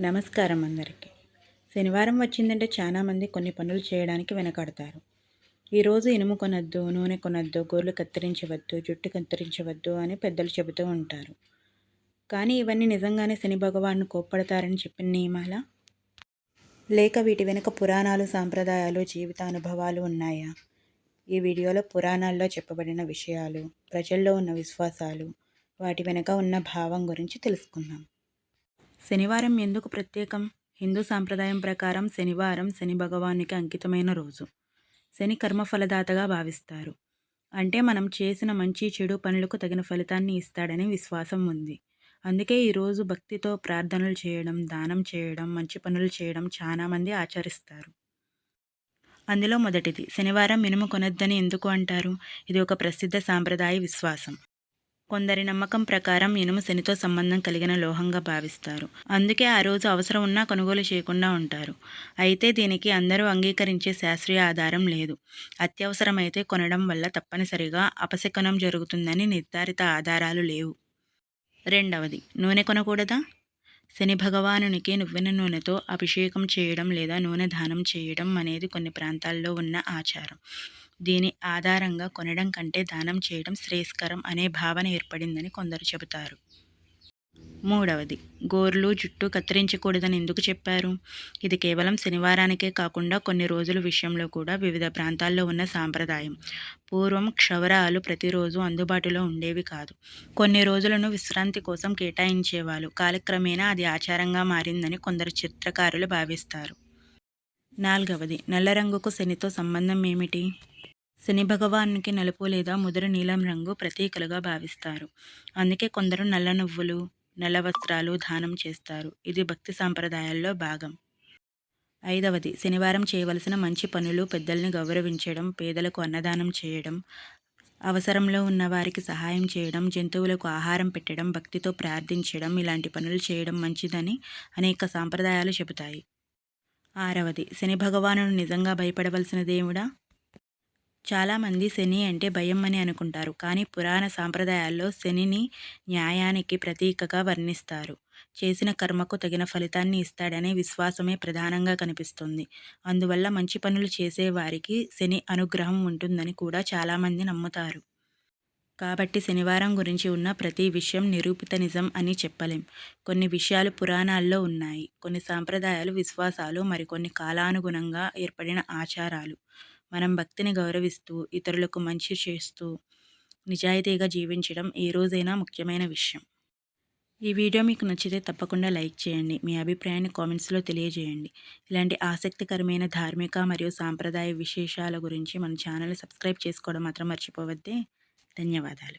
నమస్కారం అందరికీ. శనివారం వచ్చిందంటే చాలామంది కొన్ని పనులు చేయడానికి వెనకాడతారు. ఈరోజు ఇనుము కొనొద్దు, నూనె కొనొద్దు, గోర్లు కత్తిరించవద్దు, జుట్టు కత్తిరించవద్దు అని పెద్దలు చెబుతూ ఉంటారు. కానీ ఇవన్నీ నిజంగానే శని భగవాను కోప్పడతారని చెప్పిన నియమాలా? లేక వీటి వెనుక పురాణాలు, సాంప్రదాయాలు, జీవిత అనుభవాలు ఉన్నాయా? ఈ వీడియోలో పురాణాల్లో చెప్పబడిన విషయాలు, ప్రజల్లో ఉన్న విశ్వాసాలు, వాటి వెనుక ఉన్న భావం గురించి తెలుసుకుందాం. శనివారం ఎందుకు ప్రత్యేకం? హిందూ సాంప్రదాయం ప్రకారం శనివారం శని భగవానునికి అంకితమైన రోజు. శని కర్మఫలదాతగా భావిస్తారు. అంటే మనం చేసిన మంచి చెడు పనులకు తగిన ఫలితాన్ని ఇస్తాడని విశ్వాసం ఉంది. అందుకే ఈరోజు భక్తితో ప్రార్థనలు చేయడం, దానం చేయడం, మంచి పనులు చేయడం చాలామంది ఆచరిస్తారు. అందులో మొదటిది, శనివారం మినుము కొనొద్దని ఎందుకు అంటారు? ఇది ఒక ప్రసిద్ధ సాంప్రదాయ విశ్వాసం. కొందరి నమ్మకం ప్రకారం ఇనుము శనితో సంబంధం కలిగిన లోహంగా భావిస్తారు. అందుకే ఆ రోజు అవసరం ఉన్నా కొనుగోలు చేయకుండా ఉంటారు. అయితే దీనికి అందరూ అంగీకరించే శాస్త్రీయ ఆధారం లేదు. అత్యవసరమైతే కొనడం వల్ల తప్పనిసరిగా అపశకునం జరుగుతుందని నిర్ధారిత ఆధారాలు లేవు. రెండవది, నూనె కొనకూడదా? శని భగవానునికి నువ్వెన నూనెతో అభిషేకం చేయడం లేదా నూనె దానం చేయడం అనేది కొన్ని ప్రాంతాల్లో ఉన్న ఆచారం. దీని ఆధారంగా కొనడం కంటే దానం చేయడం శ్రేయస్కరం అనే భావన ఏర్పడిందని కొందరు చెబుతారు. మూడవది, గోర్లు, జుట్టు కత్తిరించకూడదని ఎందుకు చెప్పారు? ఇది కేవలం శనివారానికే కాకుండా కొన్ని రోజుల విషయంలో కూడా వివిధ ప్రాంతాల్లో ఉన్న సాంప్రదాయం. పూర్వం క్షవరాలు ప్రతిరోజు అందుబాటులో ఉండేవి కాదు. కొన్ని రోజులను విశ్రాంతి కోసం కేటాయించేవాళ్ళు. కాలక్రమేణా అది ఆచారంగా మారిందని కొందరు చిత్రకారులు భావిస్తారు. నాలుగవది, నల్ల రంగుకు శనితో సంబంధం ఏమిటి? శని భగవానునికి నలుపు లేదా ముదురు నీలం రంగు ప్రతీకలుగా భావిస్తారు. అందుకే కొందరు నల్ల నువ్వులు, నల్ల వస్త్రాలు దానం చేస్తారు. ఇది భక్తి సాంప్రదాయాల్లో భాగం. ఐదవది, శనివారం చేయవలసిన మంచి పనులు: పెద్దల్ని గౌరవించడం, పేదలకు అన్నదానం చేయడం, అవసరంలో ఉన్న వారికి సహాయం చేయడం, జంతువులకు ఆహారం పెట్టడం, భక్తితో ప్రార్థించడం, ఇలాంటి పనులు చేయడం మంచిదని అనేక సాంప్రదాయాలు చెబుతాయి. ఆరవది, శని భగవాను నిజంగా భయపడవలసిన దేవుడా? చాలామంది శని అంటే భయం అని అనుకుంటారు. కానీ పురాణ సాంప్రదాయాల్లో శనిని న్యాయానికి ప్రతీకగా వర్ణిస్తారు. చేసిన కర్మకు తగిన ఫలితాన్ని ఇస్తాడనే విశ్వాసమే ప్రధానంగా కనిపిస్తుంది. అందువల్ల మంచి పనులు చేసేవారికి శని అనుగ్రహం ఉంటుందని కూడా చాలామంది నమ్ముతారు. కాబట్టి శనివారం గురించి ఉన్న ప్రతి విషయం నిరూపిత నిజం అని చెప్పలేం. కొన్ని విషయాలు పురాణాల్లో ఉన్నాయి. కొన్ని సాంప్రదాయాలు, విశ్వాసాలు, మరికొన్ని కాలానుగుణంగా ఏర్పడిన ఆచారాలు. మనం భక్తిని గౌరవిస్తూ, ఇతరులకు మంచి చేస్తూ, నిజాయితీగా జీవించడం ఏ రోజైనా ముఖ్యమైన విషయం. ఈ వీడియో మీకు నచ్చితే తప్పకుండా లైక్ చేయండి. మీ అభిప్రాయాన్ని కామెంట్స్లో తెలియజేయండి. ఇలాంటి ఆసక్తికరమైన ధార్మిక మరియు సాంప్రదాయ విశేషాల గురించి మన ఛానల్ సబ్స్క్రైబ్ చేసుకోవడం మాత్రం మర్చిపోవద్దే. ధన్యవాదాలు.